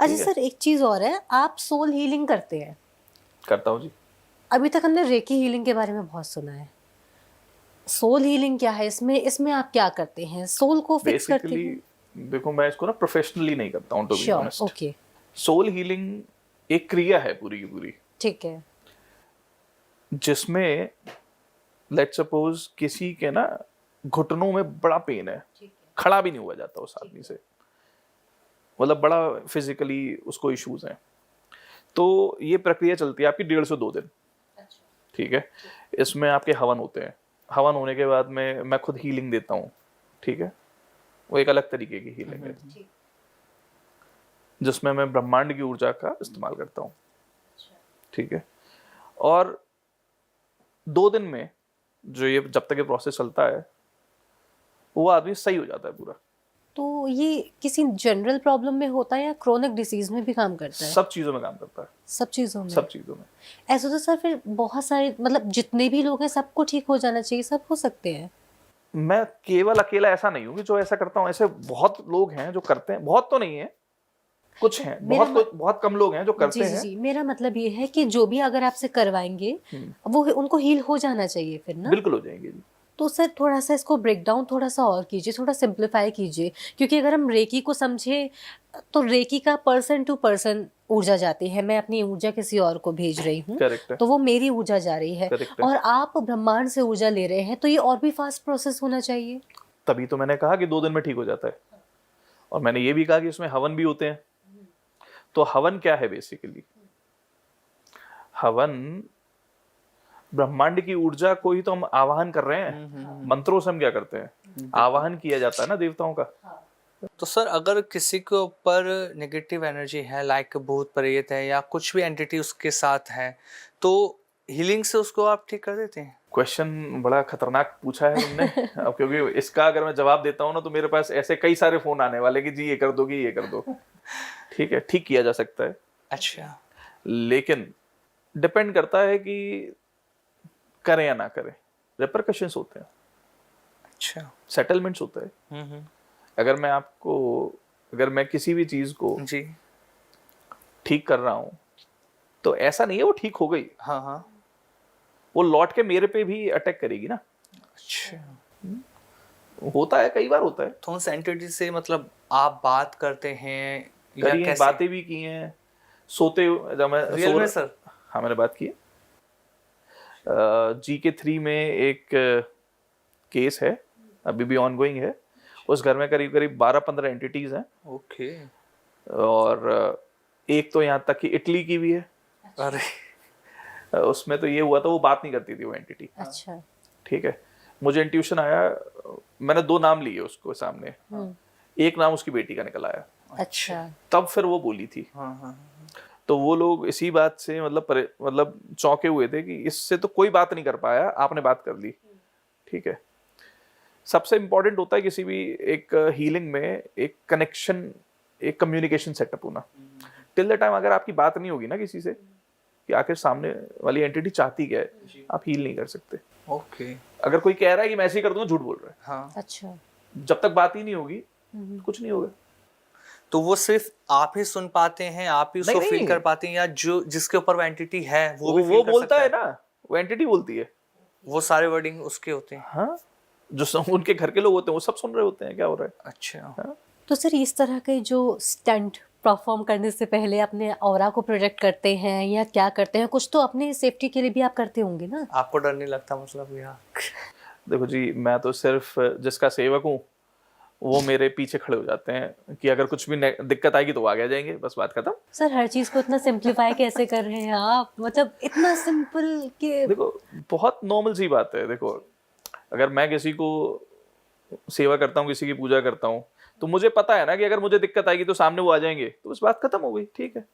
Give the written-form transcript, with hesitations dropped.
अच्छा सर, एक चीज और है, आप सोल हीलिंग करते हैं? करता हूँ जी। अभी तक हमने रेकी हीलिंग के बारे में बहुत सुना है। सोल हीलिंग क्या है? इसमें इसमें आप क्या करते हैं? सोल को फिक्स करते बेसिकली हैं? देखो, मैं इसको ना प्रोफेशनली नहीं करता हूँ, to be sure, honest. Okay. Soul healing एक क्रिया है पूरी की पूरी, ठीक है। जिसमें लेट्स सपोज किसी के ना घुटनों में बड़ा पेन है, खड़ा भी नहीं हुआ जाता उस आदमी से, मतलब बड़ा फिजिकली उसको इश्यूज हैं, तो ये प्रक्रिया चलती है आपकी 1.5 से 2 दिन। ठीक है। इसमें आपके हवन होते हैं, हवन होने के बाद में मैं खुद हीलिंग देता हूँ। ठीक है। वो एक अलग तरीके की हीलिंग है, जिसमें मैं ब्रह्मांड की ऊर्जा का इस्तेमाल करता हूँ। ठीक है। और 2 दिन में जो ये जब तक ये प्रोसेस चलता है, वो आदमी सही हो जाता है पूरा। तो ये किसी जनरल प्रॉब्लम में होता है या क्रोनिक डिसीज में भी काम करता है? सब चीजों में काम करता है। सब चीजों में? सब चीजों में। ऐसा तो सर फिर बहुत सारे, मतलब जितने भी लोग हैं सबको ठीक हो जाना चाहिए, सब हो सकते हैं? मैं केवल अकेला ऐसा नहीं हूँ कि जो ऐसा करता हूँ, ऐसे बहुत लोग हैं जो करते हैं, बहुत तो नहीं है, कुछ हैं, बहुत कम लोग हैं जो करते हैं। जी, मेरा मतलब ये है कि जो भी अगर आपसे करवाएंगे वो उनको हील हो जाना चाहिए फिर ना? बिल्कुल हो जाएंगे जी। तो सर थोड़ा सा इसको ब्रेक डाउन थोड़ा सा और कीजिए, थोड़ा सिंप्लीफाई कीजिए, क्योंकि अगर हम रेकी को समझे तो रेकी का पर्सन टू पर्सन ऊर्जा जाती है। मैं अपनी ऊर्जा किसी और को भेज रही हूँ, करेक्ट है। तो वो मेरी ऊर्जा जा रही है, करेक्ट है। और आप ब्रह्मांड से ऊर्जा ले रहे हैं, तो ये और भी फास्ट प्रोसेस होना चाहिए। तभी तो मैंने कहा कि 2 दिन में ठीक हो जाता है, और मैंने ये भी कहा कि इसमें हवन भी होते हैं। तो हवन क्या है बेसिकली? हवन ब्रह्मांड की ऊर्जा को ही तो हम आवाहन कर रहे हैं। मंत्रों से हम क्या करते हैं? आवाहन किया जाता है ना देवताओं का। तो सर अगर किसी के ऊपर नेगेटिव एनर्जी है, लाइक भूत प्रेत है या कुछ भी एंटिटी उसके साथ है, तो हीलिंग से उसको आप ठीक कर देते हैं? क्वेश्चन बड़ा खतरनाक पूछा है तुमने। अब क्योंकि इसका अगर मैं जवाब देता हूँ ना, तो मेरे पास ऐसे कई सारे फोन आने वाले कि जी ये कर दो, कि ये कर दो। ठीक है, ठीक किया जा सकता है। अच्छा। लेकिन डिपेंड करता है कि करें या ना करें। रेपरकशंस होते हैं। अच्छा। सेटलमेंट्स होता है। अगर मैं किसी भी चीज को जी। ठीक कर रहा हूं, तो ऐसा नहीं है वो ठीक हो गई, हाँ हाँ। वो लौट के मेरे पे भी अटैक करेगी ना। अच्छा। होता है, कई बार होता है। तो उस एंटिटी से मतलब आप बात करते हैं या करी है, कैसे? बातें भी की हैं, सोते जब मैं रियल में सर? हाँ, मैंने बात की है। GK3 में एक केस है, अभी भी ऑनगोइंग है। उस घर में करीब करीब 12-15 एंटिटीज हैं। ओके। और एक तो यहाँ तक कि इटली की भी है। अरे। उसमें तो ये हुआ था, वो बात नहीं करती थी वो एंटिटी। अच्छा। ठीक है। मुझे इंट्यूशन आया, मैंने 2 नाम लिए उसको सामने, एक नाम उसकी बेटी का निकल आया। अच्छा। तब फिर वो बोली थी। हाँ हाँ। तो वो लोग इसी बात से मतलब चौंके हुए थे कि इससे तो कोई बात नहीं कर पाया, आपने बात कर ली। ठीक है। सबसे इंपॉर्टेंट होता है किसी भी एक हीलिंग में एक कनेक्शन, एक कम्युनिकेशन सेटअप होना। टिल द टाइम अगर आपकी बात नहीं होगी ना किसी से कि आखिर सामने वाली एंटिटी चाहती क्या है, आप हील नहीं कर सकते। ओके। अगर कोई कह रहा है कि मैं ऐसे ही कर दूंगा, झूठ बोल रहा है। हाँ। अच्छा। जब तक बात ही नहीं होगी, कुछ नहीं होगा। तो वो सिर्फ आप ही सुन पाते हैं, आप ही उसको फील कर पाते हैं, या जो जिसके ऊपर वो एंटिटी है वो भी फील कर बोलता सकता है ना, वो एंटिटी बोलती है। वो सारे वर्डिंग उसके होते हैं? हाँ, जो उनके घर के लोग होते हैं वो सब सुन रहे होते हैं क्या हो रहा है। अच्छा। हाँ? तो सर इस तरह के जो स्टंट परफॉर्म करने से पहले अपने ऑरा को प्रोटेक्ट करते हैं या क्या करते हैं, कुछ तो अपने सेफ्टी के लिए भी आप करते होंगे ना? आपको डर नहीं लगता मतलब? यार देखो जी, मैं तो सिर्फ जिसका सेवक हूँ, वो मेरे पीछे खड़े हो जाते हैं कि अगर कुछ भी दिक्कत आएगी तो वो आगे आ जाएंगे, बस बात खत्म। सर हर चीज को इतना सिंप्लीफाई कैसे कर रहे हैं आप? मतलब इतना सिंपल कि देखो, बहुत नॉर्मल सी बात है। देखो, अगर मैं किसी को सेवा करता हूँ, किसी की पूजा करता हूँ, तो मुझे पता है ना कि अगर मुझे दिक्कत आएगी तो सामने वो आ जाएंगे, तो बस बात खत्म हो गई। ठीक है।